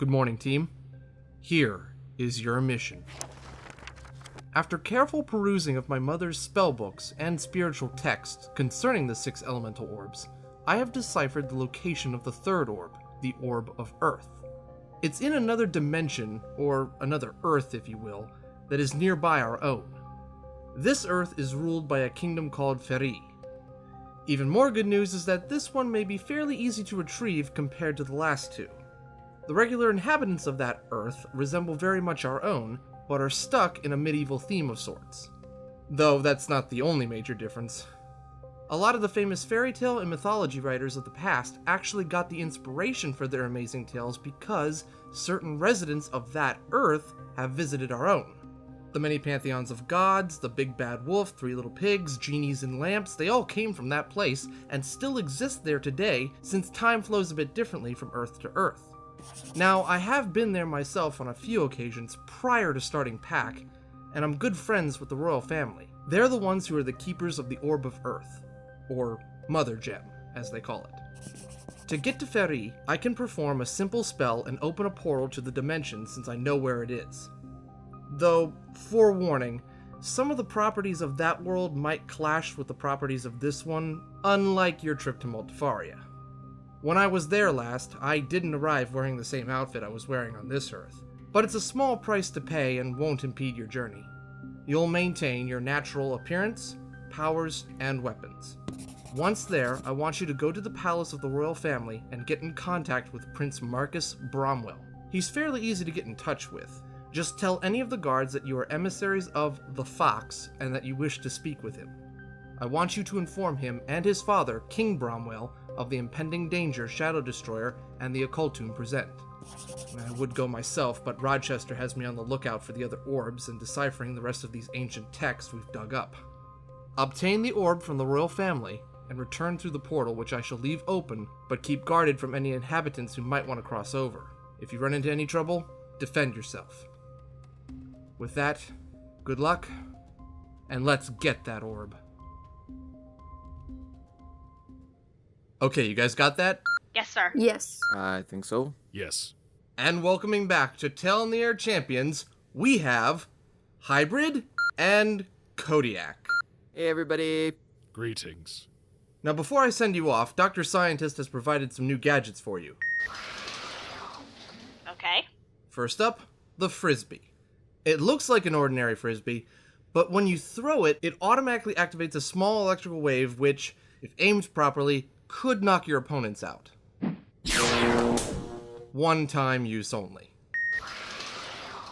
Good morning, team. Here is your mission. After careful perusing of my mother's spellbooks and spiritual texts concerning the 6 elemental orbs, I have deciphered the location of the 3rd orb, the Orb of Earth. It's in another dimension, or another Earth if you will, that is nearby our own. This Earth is ruled by a kingdom called Thai-Rei. Even more good news is that this one may be fairly easy to retrieve compared to the last 2. The regular inhabitants of that Earth resemble very much our own, but are stuck in a medieval theme of sorts. Though that's not the only major difference. A lot of the famous fairy tale and mythology writers of the past actually got the inspiration for their amazing tales because certain residents of that Earth have visited our own. The many pantheons of gods, the big bad wolf, 3 little pigs, genies and lamps, they all came from that place and still exist there today since time flows a bit differently from Earth to Earth. Now, I have been there myself on a few occasions prior to starting Pack, and I'm good friends with the royal family. They're the ones who are the keepers of the Orb of Earth, or Mother Gem, as they call it. To get to Thai-Rei, I can perform a simple spell and open a portal to the dimension since I know where it is. Though, forewarning, some of the properties of that world might clash with the properties of this one, unlike your trip to Multifaria. When I was there last, I didn't arrive wearing the same outfit I was wearing on this Earth, but it's a small price to pay and won't impede your journey. You'll maintain your natural appearance, powers, and weapons. Once there, I want you to go to the palace of the royal family and get in contact with Prince Marcus Bromwell. He's fairly easy to get in touch with. Just tell any of the guards that you are emissaries of the Fox and that you wish to speak with him. I want you to inform him and his father, King Bromwell, of the impending danger Shadow Destroyer and the Occultum present. I would go myself, but Rochester has me on the lookout for the other orbs and deciphering the rest of these ancient texts we've dug up. Obtain the orb from the royal family and return through the portal, which I shall leave open, but keep guarded from any inhabitants who might want to cross over. If you run into any trouble, defend yourself. With that, good luck, and let's get that orb. Okay, you guys got that? Yes, sir. Yes. I think so. Yes. And welcoming back to Tale in the Air Champions, we have Hybrid and Kodiak. Hey, everybody. Greetings. Now, before I send you off, Dr. Scientist has provided some new gadgets for you. Okay. First up, the Frisbee. It looks like an ordinary Frisbee, but when you throw it, it automatically activates a small electrical wave which, if aimed properly, could knock your opponents out. One-time use only.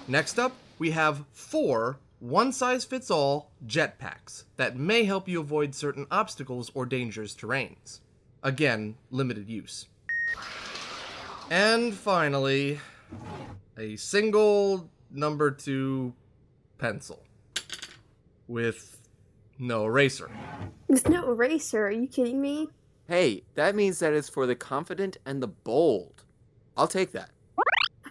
Next up, we have 4 one-size-fits-all jetpacks that may help you avoid certain obstacles or dangerous terrains. Again, limited use. And finally, a single number 2 pencil with no eraser. There's no eraser, are you kidding me? Hey, that means that it's for the confident and the bold. I'll take that.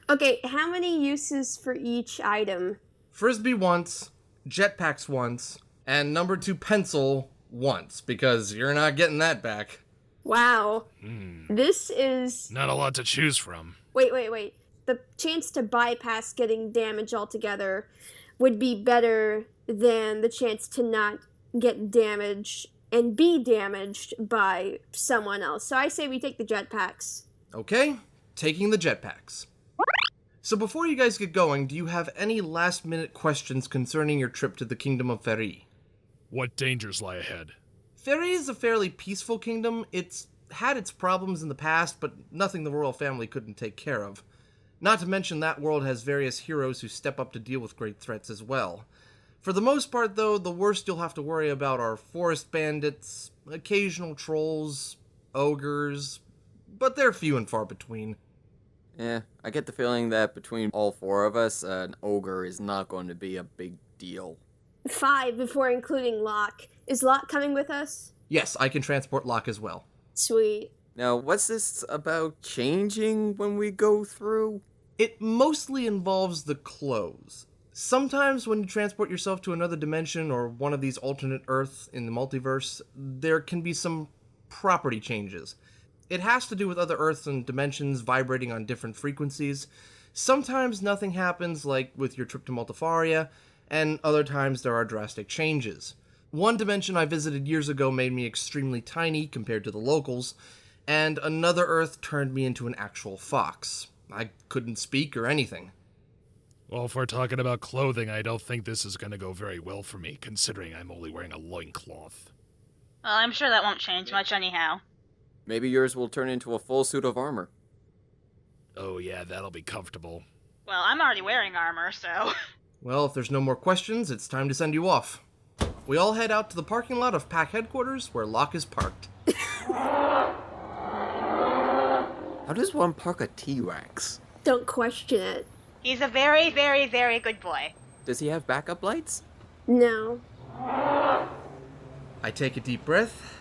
Okay, how many uses for each item? Frisbee once, jetpacks once, and number 2 pencil once, because you're not getting that back. Wow. This is... Not a lot to choose from. Wait. The chance to bypass getting damage altogether would be better than the chance to not get damage and be damaged by someone else. So I say we take the jetpacks. Okay, taking the jetpacks. So before you guys get going, do you have any last-minute questions concerning your trip to the Kingdom of Thai-Rei? What dangers lie ahead? Thai-Rei is a fairly peaceful kingdom. It's had its problems in the past, but nothing the royal family couldn't take care of. Not to mention that world has various heroes who step up to deal with great threats as well. For the most part, though, the worst you'll have to worry about are forest bandits, occasional trolls, ogres, but they're few and far between. I get the feeling that between all 4 of us, an ogre is not going to be a big deal. 5 before including Locke. Is Locke coming with us? Yes, I can transport Locke as well. Sweet. Now, what's this about changing when we go through? It mostly involves the clothes. Sometimes when you transport yourself to another dimension or one of these alternate Earths in the multiverse, there can be some property changes. It has to do with other Earths and dimensions vibrating on different frequencies. Sometimes nothing happens, like with your trip to Multifaria, and other times there are drastic changes. One dimension I visited years ago made me extremely tiny compared to the locals, and another Earth turned me into an actual fox. I couldn't speak or anything. Well, if we're talking about clothing, I don't think this is going to go very well for me, considering I'm only wearing a loincloth. Well, I'm sure that won't change much anyhow. Maybe yours will turn into a full suit of armor. Oh yeah, that'll be comfortable. Well, I'm already wearing armor, so... Well, if there's no more questions, it's time to send you off. We all head out to the parking lot of Pack Headquarters, where Locke is parked. How does one park a T-Rex? Don't question it. He's a very, very, very good boy. Does he have backup lights? No. I take a deep breath,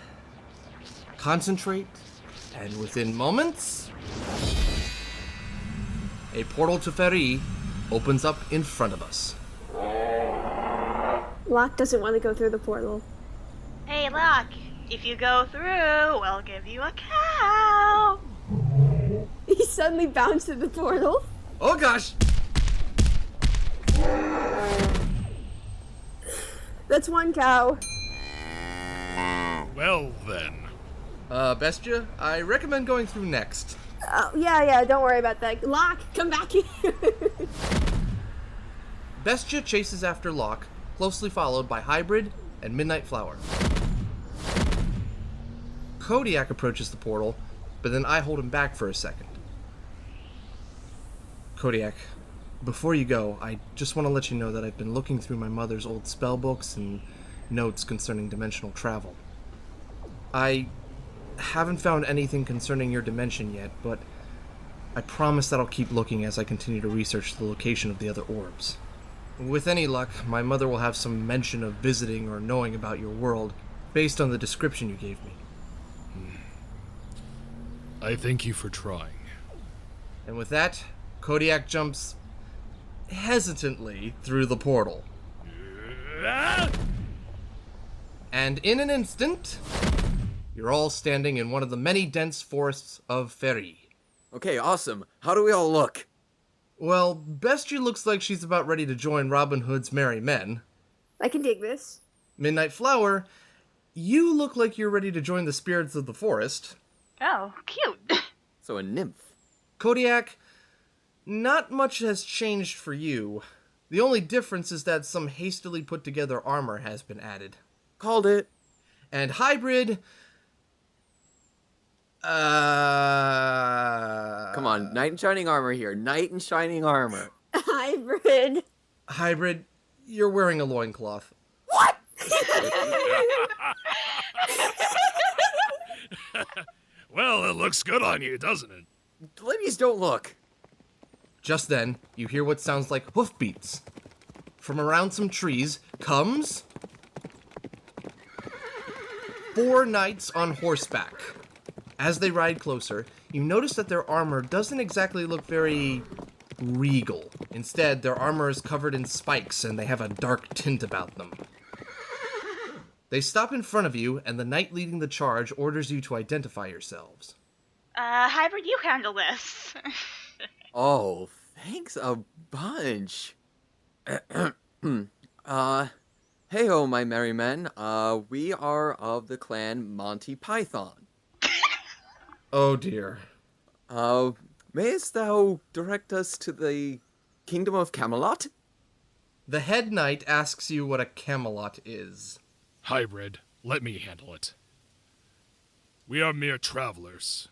concentrate, and within moments, a portal to Fairy opens up in front of us. Locke doesn't want to go through the portal. Hey, Locke, if you go through, we'll give you a cow. He suddenly bounced through the portal. Oh gosh! That's one cow. Well then. Bestia, I recommend going through next. Oh, yeah, don't worry about that. Locke, come back here. Bestia chases after Locke, closely followed by Hybrid and Midnight Flower. Kodiak approaches the portal, but then I hold him back for a second. Kodiak, before you go, I just want to let you know that I've been looking through my mother's old spell books and notes concerning dimensional travel. I haven't found anything concerning your dimension yet, but I promise that I'll keep looking as I continue to research the location of the other orbs. With any luck, my mother will have some mention of visiting or knowing about your world, based on the description you gave me. I thank you for trying. And with that, Kodiak jumps hesitantly through the portal. And in an instant, you're all standing in one of the many dense forests of Fairy. Okay, awesome. How do we all look? Well, Bestia looks like she's about ready to join Robin Hood's Merry Men. I can dig this. Midnight Flower, you look like you're ready to join the spirits of the forest. Oh, cute. So a nymph. Kodiak, not much has changed for you. The only difference is that some hastily put together armor has been added. Called it. And Hybrid... Come on, knight in shining armor here. Knight in shining armor. Hybrid. Hybrid, you're wearing a loincloth. What? Well, it looks good on you, doesn't it? Ladies don't look. Just then, you hear what sounds like hoofbeats. From around some trees comes... 4 knights on horseback. As they ride closer, you notice that their armor doesn't exactly look very regal. Instead, their armor is covered in spikes and they have a dark tint about them. They stop in front of you, and the knight leading the charge orders you to identify yourselves. Hybrid, you handle this. Oh, thanks a bunch. Hey-ho, my merry men. We are of the clan Monty Python. Oh dear. Mayest thou direct us to the kingdom of Camelot? The head knight asks you what a Camelot is. Hybrid, let me handle it. We are mere travelers.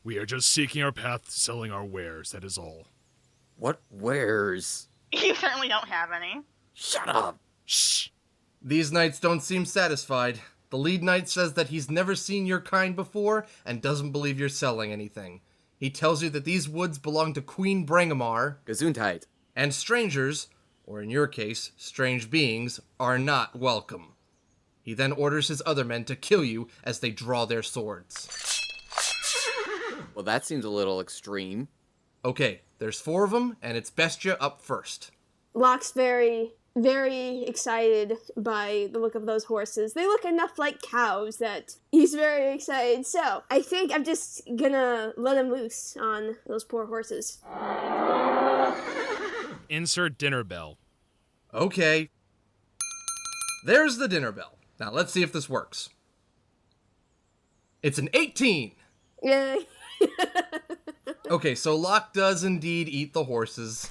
We are just seeking our path, selling our wares, that is all. What wares? You certainly don't have any. Shut up! Shh! These knights don't seem satisfied. The lead knight says that he's never seen your kind before and doesn't believe you're selling anything. He tells you that these woods belong to Queen Brangamar, Gesundheit. and strangers, or in your case, strange beings, are not welcome. He then orders his other men to kill you as they draw their swords. Well, that seems a little extreme. Okay, there's 4 of them, and it's Bestia up first. Locke's very very excited by the look of those horses. They look enough like cows that he's very excited. So I think I'm just gonna let him loose on those poor horses. Insert dinner bell. Okay. There's the dinner bell. Now let's see if this works. It's an 18! Yeah. Okay, so Locke does indeed eat the horses.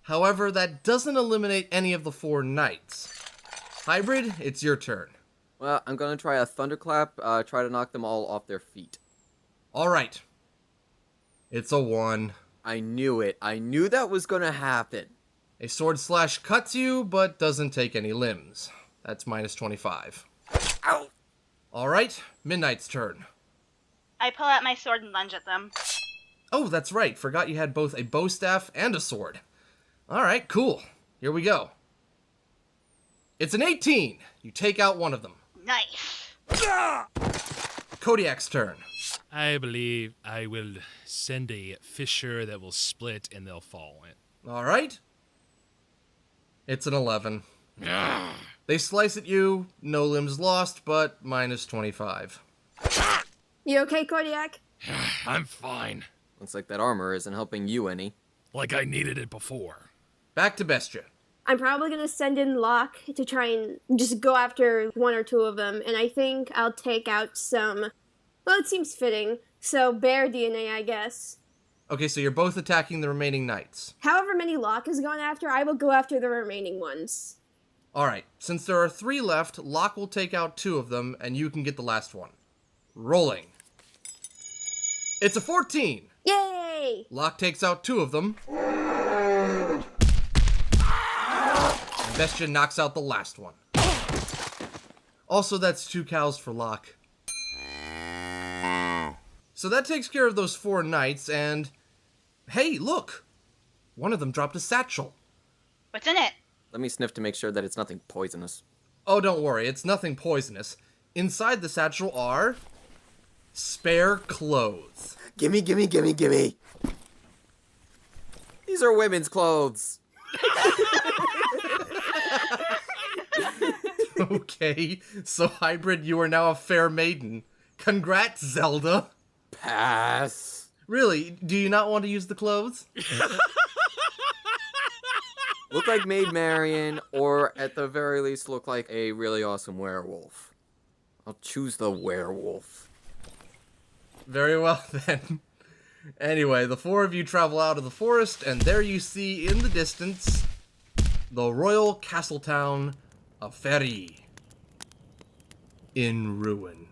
However, that doesn't eliminate any of the 4 knights. Hybrid, it's your turn. Well, I'm gonna try a thunderclap, try to knock them all off their feet. Alright. It's a 1. I knew it. I knew that was gonna happen. A sword slash cuts you, but doesn't take any limbs. That's minus 25. Ow! Alright, Midnight's turn. I pull out my sword and lunge at them. Oh, that's right. Forgot you had both a bow staff and a sword. Alright, cool. Here we go. It's an 18. You take out one of them. Nice. Kodiak's turn. I believe I will send a fissure that will split and they'll fall in. Alright. It's an 11. They slice at you. No limbs lost, but minus 25. You okay, Kodiak? I'm fine. Looks like that armor isn't helping you any. Like I needed it before. Back to Bestia. I'm probably gonna send in Locke to try and just go after 1 or 2 of them, and I think I'll take out some... Well, it seems fitting. So, bear DNA, I guess. Okay, so you're both attacking the remaining knights. However many Locke has gone after, I will go after the remaining ones. Alright, since there are 3 left, Locke will take out 2 of them, and you can get the last one. Rolling. It's a 14! Yay! Locke takes out 2 of them. Bestia knocks out the last one. Also, that's 2 cows for Locke. So that takes care of those 4 knights, and... Hey, look! One of them dropped a satchel. What's in it? Let me sniff to make sure that it's nothing poisonous. Oh, don't worry, it's nothing poisonous. Inside the satchel are... spare clothes. Gimme, gimme, gimme, gimme! These are women's clothes! Okay, so Hybrid, you are now a fair maiden. Congrats, Zelda. Pass. Really, do you not want to use the clothes? Look like Maid Marian, or at the very least look like a really awesome werewolf. I'll choose the werewolf. Very well, then. Anyway, the 4 of you travel out of the forest, and there you see in the distance the royal castle town of Fairy in ruin.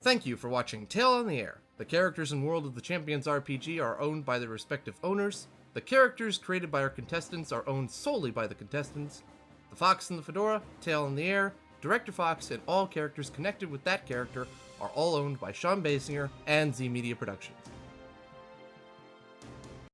Thank you for watching Tale on the Air. The characters in World of the Champions RPG are owned by their respective owners. The characters created by our contestants are owned solely by the contestants. The Fox and the Fedora, Tale on the Air, Director Fox, and all characters connected with that character are all owned by Sean Basinger and Z Media Productions.